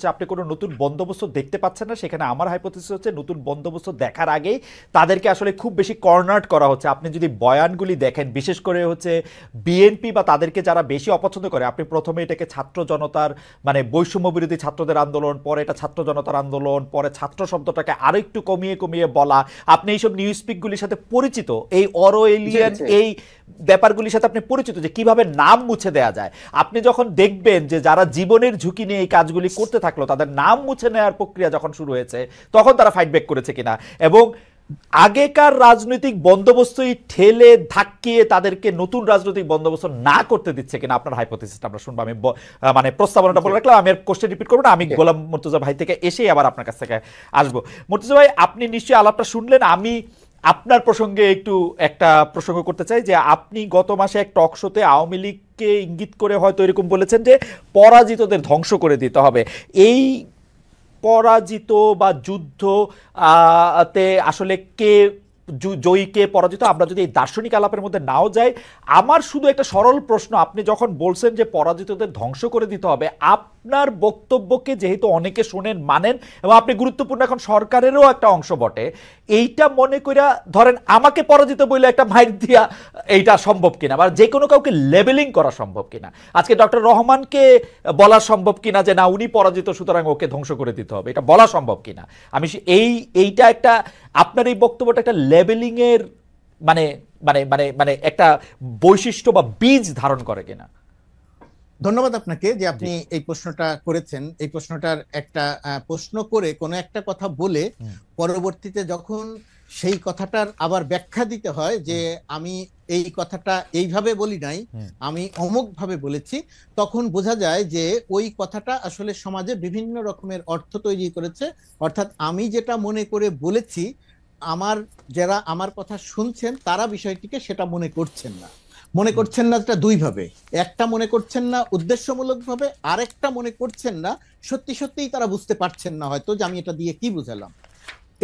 হচ্ছে আপনি কোনো নতুন বন্দোবস্ত দেখতে পাচ্ছেন না, সেখানে আমার হাইপোথিসিস হচ্ছে নতুন বন্দোবস্ত দেখার আগেই তাদেরকে আসলে খুব বেশি কর্নার্ড করা হচ্ছে। আপনি যদি বয়ানগুলি দেখেন, বিশেষ করে হচ্ছে বিএনপি বা তাদেরকে যারা বেশি অপছন্দ করে, আপনি প্রথমে এটাকে ছাত্র জনতার মানে বৈষম্য বিরোধী ছাত্রদের আন্দোলন, পরে এটা ছাত্র জনতার আন্দোলন, পরে ছাত্র শব্দটাকে আরো একটু কমিয়ে কমিয়ে বলা, আপনি এইসব নিউজ স্পিকগুলির সাথে পরিচিত, এই অরওয়েলিয়ান এই ব্যাপারগুলির সাথে আপনি পরিচিত যে কিভাবে নাম মুছে দেয়া যায়। আপনি যখন দেখবেন যে যারা জীবনের ঝুঁকি নিয়ে এই কাজগুলি করতে থাকলো তাদের নাম মুছে নেওয়ার প্রক্রিয়া যখন শুরু হয়েছে, তখন তারা ফাইট ব্যাক করেছে কিনা, এবং আগেকার রাজনৈতিক বন্দোবস্তই ঠেলে ধাক্কিয়ে তাদেরকে নতুন রাজনৈতিক বন্দোবস্ত না করতে দিচ্ছে কিনা, আপনার হাইপোথিসিসটা আমরা শুনবো। আমি মানে প্রস্তাবনাটা বলে রাখলাম, আমি আর কোশ্চেন রিপিট করবো না, আমি গোলাম মুর্তজা ভাই থেকে এসেই আবার আপনার কাছ থেকে আসবো। মুর্তজা ভাই, আপনি নিশ্চয়ই আলাপটা শুনলেন। আমি আপনার প্রসঙ্গে একটু একটা প্রসঙ্গ করতে চাই যে আপনি গত মাসে এক টক শোতে আওয়ামী লীগকে ইঙ্গিত করে হয়তো এরকম বলেছেন যে পরাজিতদের ধ্বংস করে দিতে হবে। এই পরাজিত বা যুদ্ধ তে আসলে কে জয়ী কে পরাজিত, আমরা যদি এই দার্শনিক আলাপের মধ্যে নাও যাই, আমার শুধু একটা সরল প্রশ্ন, আপনি যখন বলছেন যে পরাজিতদের ধ্বংস করে দিতে হবে, আপনার বক্তব্যকে যেহেতু অনেকে শোনেন মানেন এবং আপনি গুরুত্বপূর্ণ এখন সরকারেরও একটা অংশ বটে, এইটা মনে কইরা ধরেন আমাকে পরাজিত বলে একটা মাইর দিয়া এইটা সম্ভব কিনা, বা যে কোনো কাউকে লেবেলিং করা সম্ভব কিনা, আজকে ডক্টর রহমানকে বলা সম্ভব কিনা যে না উনি পরাজিত সুতরাং ওকে ধ্বংস করে দিতে হবে, এটা বলা সম্ভব কিনা? আমি এইটা একটা আপনার এই বক্তব্যটা একটা লেবেলিং এর মানে মানে মানে মানে একটা বৈশিষ্ট্য বা বীজ ধারণ করে কিনা? ধন্যবাদ আপনাকে যে আপনি এই প্রশ্নটা করেছেন। এই প্রশ্নটার একটা প্রশ্ন করে কোনো একটা কথা বলে পরবর্তীতে যখন সেই কথাটার আবার ব্যাখ্যা দিতে হয় যে আমি এই কথাটা এইভাবে বলি নাই, আমি অমুক ভাবে বলেছি, তখন বোঝা যায় যে ওই কথাটা আসলে সমাজে বিভিন্ন রকমের অর্থ তৈরি করেছে। অর্থাৎ আমি যেটা মনে করে বলেছি, আমার যারা আমার কথা শুনছেন তারা বিষয়টিকে সেটা মনে করছেন না। মনে করছেন না এটা দুই ভাবে, একটা মনে করছেন না উদ্দেশ্যমূলক ভাবে, আরেকটা মনে করছেন না সত্যি সত্যিই তারা বুঝতে পারছেন না হয়তো যে আমি এটা দিয়ে কি বুঝালাম।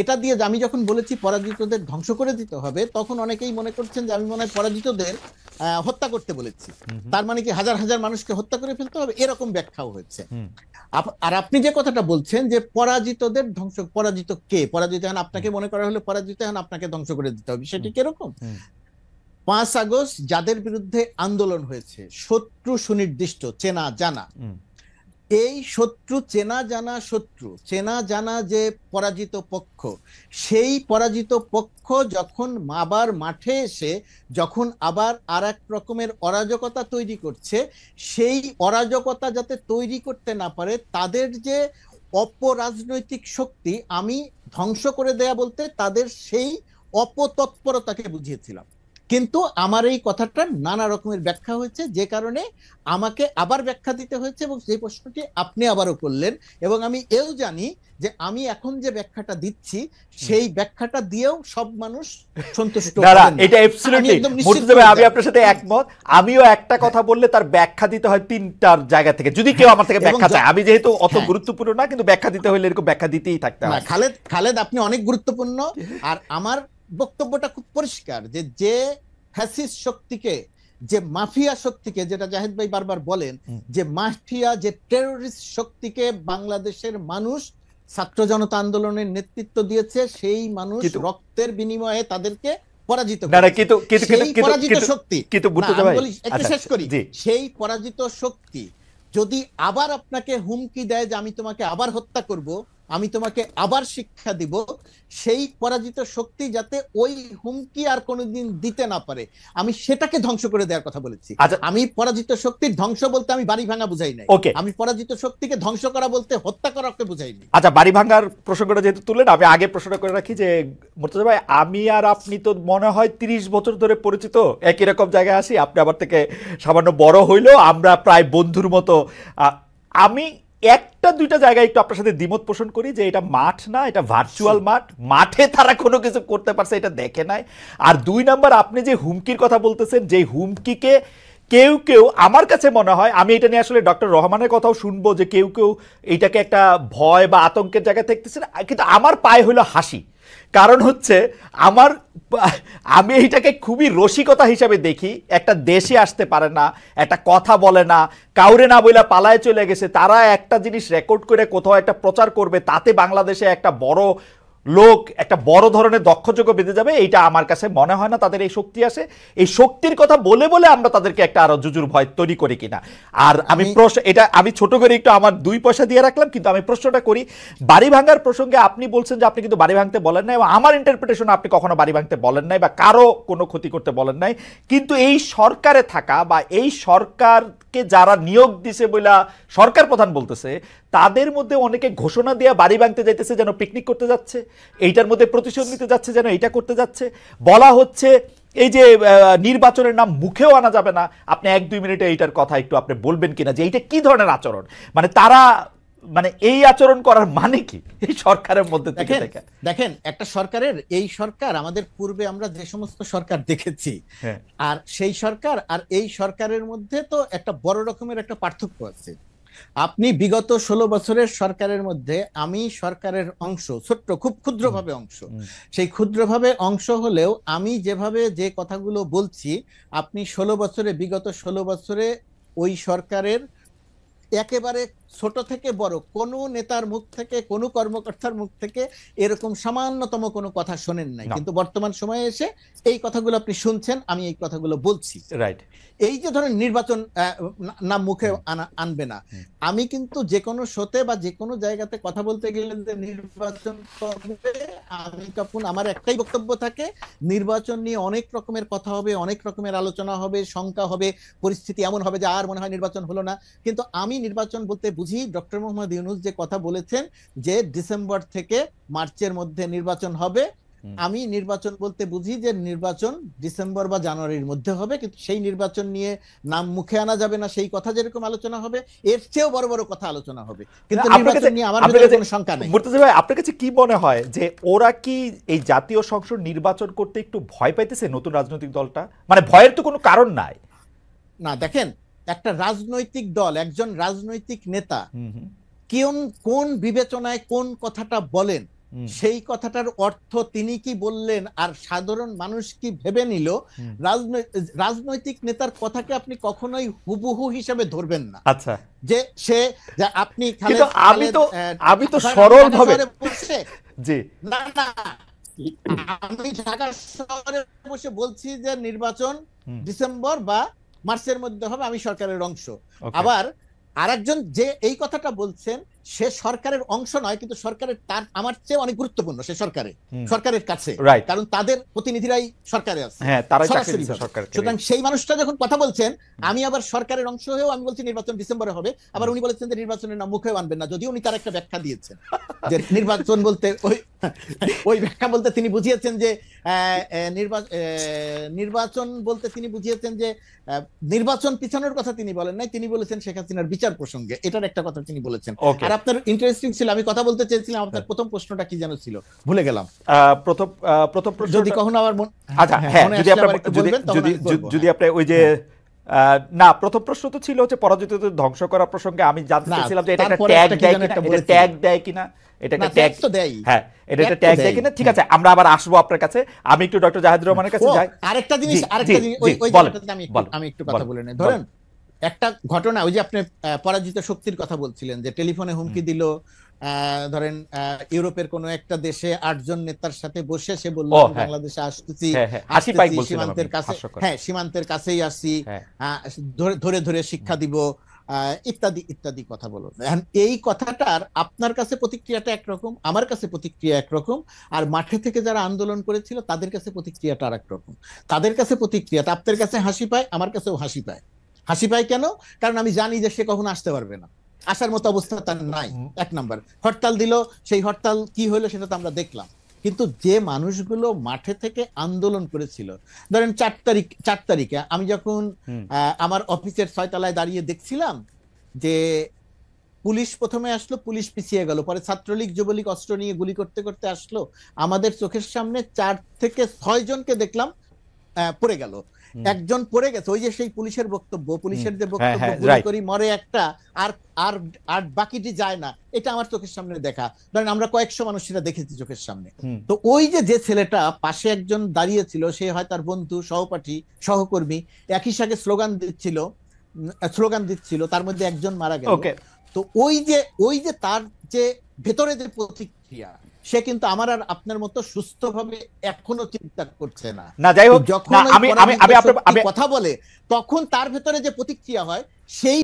এটা দিয়ে আমি যখন বলেছি পরাজিতদের ধ্বংস করে দিতে হবে, তখন অনেকেই মনে করছেন যে আমি মনে হয় পরাজিতদের হত্যা করতে বলেছি, তার মানে কি হাজার হাজার মানুষকে হত্যা করে ফেলতে হবে, এরকম ব্যাখ্যাও হয়েছে। আর আপনি যে কথাটা বলছেন যে পরাজিতদের ধ্বংস, পরাজিত কে? পরাজিত এখন আপনাকে মনে করা হলে পরাজিত এখন আপনাকে ধ্বংস করে দিতে হবে, সেটি কিরকম? 5 আগস্ট যাদের বিরুদ্ধে আন্দোলন হয়েছে, শত্রু সুনির্দিষ্ট, চেনা জানা, এই শত্রু চেনা জানা, শত্রু চেনা জানা যে পরাজিত পক্ষ, সেই পরাজিত পক্ষ যখন আবার মাঠে এসে যখন আবার আর এক রকমের অরাজকতা তৈরি করছে, সেই অরাজকতা যাতে তৈরি করতে না পারে তাদের যে অপরাজনৈতিক শক্তি, আমি ধ্বংস করে দেয়া বলতে তাদের সেই অপতৎপরতাকে বুঝিয়েছিলাম। কিন্তু আমার এই কথাটা নানা রকমের ব্যাখ্যা হয়েছে, যে কারণে আমাকে আবার ব্যাখ্যা দিতে হয়েছে, এবং সেই প্রশ্নটি আপনি আবারও করলেন। এবং আমি এও জানি যে আমি এখন যে ব্যাখ্যাটা দিচ্ছি সেই ব্যাখ্যাটা দিয়েও সব মানুষ সন্তুষ্ট হবেন না। এটা অ্যাবসলিউটলি আমি আপনার সাথে একমত। আমিও একটা কথা বললে তার ব্যাখ্যা দিতে হয় তিনটার জায়গা থেকে, যদি কেউ আমার থেকে ব্যাখ্যা চায়। আমি যেহেতু অত গুরুত্বপূর্ণ না, কিন্তু ব্যাখ্যা দিতে হলে এরকম ব্যাখ্যা দিতেই থাকতে হয়। খালেদ আপনি অনেক গুরুত্বপূর্ণ। আর আমার বক্তব্যটা খুব পরিষ্কার যে ফ্যাসিস্ট শক্তিকে, যে মাফিয়া শক্তিকে, যেটা জাহিদ ভাই বারবার বলেন যে মাফিয়া, যে টেররিস্ট শক্তিকে বাংলাদেশের মানুষ ছাত্র জনতা আন্দোলনের নেতৃত্ব দিয়েছে, সেই মানুষ রক্তের বিনিময়ে তাদেরকে পরাজিত করেছে। সেই পরাজিত শক্তি যদি আবার আপনাকে হুমকি দেয় যে আমি তোমাকে আবার হত্যা করব, আমি তোমাকে আবার শিক্ষা দিব, সেই পরাজিত শক্তি যাতে ওই হুমকি আর কোনোদিন দিতে না পারে, আমি সেটাকে ধ্বংস করে দেওয়ার কথা বলেছি। আমি পরাজিত শক্তির ধ্বংস বলতে আমি বাড়ি ভাঙা বুঝাই নাই। আমি পরাজিত শক্তিকে ধ্বংস করা বলতে হত্যা করাকে বুঝাইনি। আচ্ছা, বাড়ি ভাঙার প্রসঙ্গটা যেহেতু তুললেন, আমি আগে প্রশ্নটা করে রাখি যে মুর্তজা ভাই, আমি আর আপনি তো মনে হয় 30 বছর ধরে পরিচিত, একই রকম জায়গায় আসি, আপনি আমার থেকে সামান্য বড় হইলেও আমরা প্রায় বন্ধুর মতো। আমি একটা দুইটা জায়গায় একটু আপনার সাথে দ্বিমত পোষণ করি যে এটা মাঠ না, এটা ভার্চুয়াল মাঠ, মাঠে তারা কোনো কিছু করতে পারছে এটা দেখে নাই। আর 2 নাম্বার, আপনি যে হুমকির কথা বলতেছেন, যে হুমকিকে কেউ কেউ, আমার কাছে মনে হয়, আমি এটা নিয়ে আসলে ডক্টর রহমানের কথাও শুনবো, যে কেউ কেউ এইটাকে একটা ভয় বা আতঙ্কের জায়গায় দেখতেছে, কিন্তু আমার পায়ে হলো হাসি কারণ হচ্ছে আমার আমি এইটাকে খুবই রসিকতা হিসাবে দেখি। একটা দেশে আসতে পারে না, একটা কথা বলে না, কাউরে না বইলা পালায় চলে গেছে, তারা একটা জিনিস রেকর্ড করে কোথাও একটা প্রচার করবে, তাতে বাংলাদেশে একটা বড় লোক, একটা বড় ধরনের দক্ষযোগ্য বেঁধে যাবে। এইটা আমার কাছে মনে হয় না তাদের এই শক্তি আছে। এই শক্তির কথা বলে বলে আমরা তাদেরকে একটা আরো জুজুর ভয় তৈরি করি কিনা। আর আমি প্রশ্ন, এটা আমি ছোট করে একটু আমার 2 পয়সা দিয়ে রাখলাম, কিন্তু আমি প্রশ্নটা করি, বাড়ি ভাঙার প্রসঙ্গে আপনি বলছেন যে আপনি কিন্তু বাড়ি ভাঙতে বলেন নাই, এবং আমার ইন্টারপ্রিটেশন আপনি কখনো বাড়ি ভাঙতে বলেন নাই বা কারো কোনো ক্ষতি করতে বলেন নাই। কিন্তু এই সরকারে থাকা বা এই সরকারকে যারা নিয়োগ দিছে বইলা সরকার প্রধান বলতেছে, তাদের মধ্যে অনেকে ঘোষণা দিয়ে বাড়ি ভাঙতে যাইতেছে যেন পিকনিক করতে যাচ্ছে, এইটার মধ্যে প্রতিশোধ নিতে যাচ্ছে যেন এইটা করতে যাচ্ছে। বলা হচ্ছে এই যে নির্বাচনের নাম মুখেও আনা যাবে না। আপনি 1-2 মিনিটে এইটার কথা একটু আপনি বলবেন কিনা যে এইটা কি ধরনের আচরণ, মানে তারা, মানে এই আচরণ করার মানে কি এই সরকারের মধ্যে থেকে? দেখেন একটা সরকারের, এই সরকার আমাদের পূর্বে আমরা যে সমস্ত সরকার দেখেছি, আর সেই সরকার আর এই সরকারের মধ্যে তো একটা বড় রকমের একটা পার্থক্য আছে। আপনি বিগত 16 বছরের সরকারের মধ্যে আমি সরকারের অংশ, ছোট্ট খুব ক্ষুদ্রভাবে অংশ, সেই ক্ষুদ্রভাবে অংশ হলেও আমি যেভাবে যে কথাগুলো বলছি, আপনি বিগত 16 বছরে ওই সরকারের একেবারে ছোট থেকে বড় কোন নেতার মুখ থেকে, কোন কর্মকর্তার মুখ থেকে এরকম সামান্যতম কোনো কথা শোনেন নাই। কিন্তু বর্তমান সময়ে এসে এই কথাগুলো আপনি শুনছেন, আমি এই কথাগুলো বলছি। রাইট। এই যে ধরেন নির্বাচন নাম মুখে আনবে না, আমি কিন্তু যে কোনো শোতে বা যে কোনো জায়গাতে কথা বলতে গেলে যে নির্বাচন করবে, আমি তখন আমার একটাই বক্তব্য থাকে, নির্বাচন নিয়ে অনেক রকমের কথা হবে, অনেক রকমের আলোচনা হবে, শঙ্কা হবে, পরিস্থিতি এমন হবে যে আর মনে হয় নির্বাচন হলো না। কিন্তু আমি নির্বাচন বলতে বুঝি ডক্টর মোহাম্মদ ইউনূস যে কথা বলেছেন যে ডিসেম্বর থেকে মার্চের মধ্যে নির্বাচন হবে, আমি নির্বাচন বলতে বুঝি যে নির্বাচন ডিসেম্বর বা জানুয়ারির মধ্যে হবে, কিন্তু সেই নির্বাচন নিয়ে নাম মুখে আনা যাবে না, সেই কথা যেরকম আলোচনা হবে এর চেয়েও বড় বড় কথা আলোচনা হবে। কিন্তু নির্বাচন নিয়ে আমার ভিতরে কোনো শঙ্কা নেই। মুর্তজা ভাই, আপনার কাছে কি মনে হয় যে ওরা কি এই জাতীয় সংসদ নির্বাচন করতে একটু ভয় পাইতেছে নতুন রাজনৈতিক দলটা? মানে ভয়ের তো কোনো কারণ নাই। না, দেখেন একটা রাজনৈতিক দল, একজন রাজনৈতিক নেতা কোন বিবেচনায় কোন কথাটা বলেন, সেই কথাটার অর্থ তিনি কি বললেন আর সাধারণ মানুষ কি ভেবে নিল, রাজনৈতিক নেতার কথাকে আপনি কখনোই হুবহু হিসেবে ধরবেন না। আচ্ছা, যে সে আপনি আমি তো সরল ভাবে জি না না আমি ঢাকা শহরে বসে বলছি যে নির্বাচন ডিসেম্বর বা মার্চের মধ্যে হবে, আমি সরকারের অংশ। আবার আরেকজন যে এই কথাটা বলছেন সে সরকারের অংশ নয়, কিন্তু সরকারের তার আমার চেয়ে অনেক গুরুত্বপূর্ণ, সে সরকারের কাছে, কারণ তাদের প্রতিনিধিরাই সরকারে আছে। সুতরাং সেই মানুষটা যখন কথা বলছেন, আমি আবার সরকারের অংশ হয়েও আমি বলছি নির্বাচন ডিসেম্বরে হবে, আবার উনি বলেছেন যে নির্বাচনের নাম মুখেও আনবেন না, যদিও উনি তার একটা ব্যাখ্যা দিয়েছেন যে নির্বাচন বলতে ওই ব্যাখ্যা বলতে তিনি বুঝিয়েছেন যে নির্বাচন বলতে তিনি বুঝিয়েছেন যে নির্বাচন পিছানোর কথা তিনি বলেন নাই, তিনি বলেছেন শেখ হাসিনার বিচার প্রসঙ্গে, এটার একটা কথা তিনি বলেছেন। আর আপনার ইন্টারেস্টিং ছিল, আমি কথা বলতে চেয়েছিলাম, আপনার প্রথম প্রশ্নটা কি যেন ছিল, ভুলে গেলাম। প্রথম প্রশ্ন যদি কখনো আবার আচ্ছা হ্যাঁ, যদি আপনি ওই যে না, প্রথম প্রশ্ন তো ছিল হচ্ছে পরাজিতদের ধ্বংস করা প্রসঙ্গে। আমি জানতে চাইছিলাম যে এটা একটা ট্যাগ দেয় কিনা, এটা ট্যাগ দেয় কিনা, এটা একটা ট্যাগ তো দেয়। হ্যাঁ, এটা একটা ট্যাগ দেয় কিনা। ঠিক আছে, আমরা আবার আসবো আপনার কাছে। আমি একটু ডক্টর জাহিদুর রহমানের কাছে যাই। আরেকটা জিনিস ওই জায়গাটাতে আমি একটু কথা বলে নেই। ধরেন একটা ঘটনা, ওই যে আপনি পরাজিত শক্তির কথা বলছিলেন যে টেলিফোনে হুমকি দিল, ধরেন ইউরোপের কোন একটা দেশে 8 জন নেতার সাথে বসে সে বলল বাংলাদেশে আসতেছি, সীমান্তের কাছে, হ্যাঁ সীমান্তের কাছেই আসছি, ধরে ধরে শিক্ষা দিব, ইত্যাদি ইত্যাদি কথা বলো। এই কথাটার আপনার কাছে প্রতিক্রিয়াটা একরকম, আমার কাছে প্রতিক্রিয়া একরকম, আর মাঠে থেকে যারা আন্দোলন করেছিল তাদের কাছে প্রতিক্রিয়াটা আর একরকম। তাদের কাছে প্রতিক্রিয়াটা আপনার কাছে হাসি পায়, আমার কাছেও হাসি পায়। হাসি পায় কেন? কারণ আমি জানি যে সে কখনো আসতে পারবে না, আসার মতো অবস্থা তার নাই। এক নাম্বার, হরতাল দিল, সেই হরতাল কি হলো সেটা তো আমরা দেখলাম। কিন্তু যে মানুষগুলো মাঠে থেকে আন্দোলন করেছিল, ধরেন 4 তারিখে আমি যখন আমার অফিসের 6 তলায় দাঁড়িয়ে দেখছিলাম যে পুলিশ প্রথমে আসলো, পুলিশ পিছিয়ে গেল, পরে ছাত্রলীগ যুবলীগ অস্ত্র নিয়ে গুলি করতে করতে আসলো, আমাদের চোখের সামনে 4 থেকে 6 জনকে দেখলাম পড়ে গেল। একজন পড়ে গেছে, ওই যে সেই পুলিশের বক্তব্য, পুলিশের যে হ্যাঁ, বক্তব্য, হ্যাঁ, গুলি right. করি মরে একটা, আর আর আর বাকিটি যায় না, এটা আমার চোখের সামনে দেখা। ধরেন আমরা কয়েকশো মানুষ সেটা দেখেছি চোখের সামনে। তো ওই যে যে ছেলেটা পাশে একজন দাঁড়িয়ে ছিল, সে হয় তার বন্ধু, সহপাঠী, সহকর্মী, একই সাথে স্লোগান দিচ্ছিল, তার মধ্যে একজন মারা গেল। ওকে, তো ওই যে তার যে ভেতরে যে প্রতিক্রিয়া, সে কিন্তু আমার আর আপনার মতো সুস্থভাবে এখনো চিন্তা করছে না। না যাই হোক, যখন না ওই আমি আমি পরাজিত আমি আপনার শক্তি আমি কথা বলে, তখন তার ভেতরে যে প্রতিক্রিয়া হয়, সেই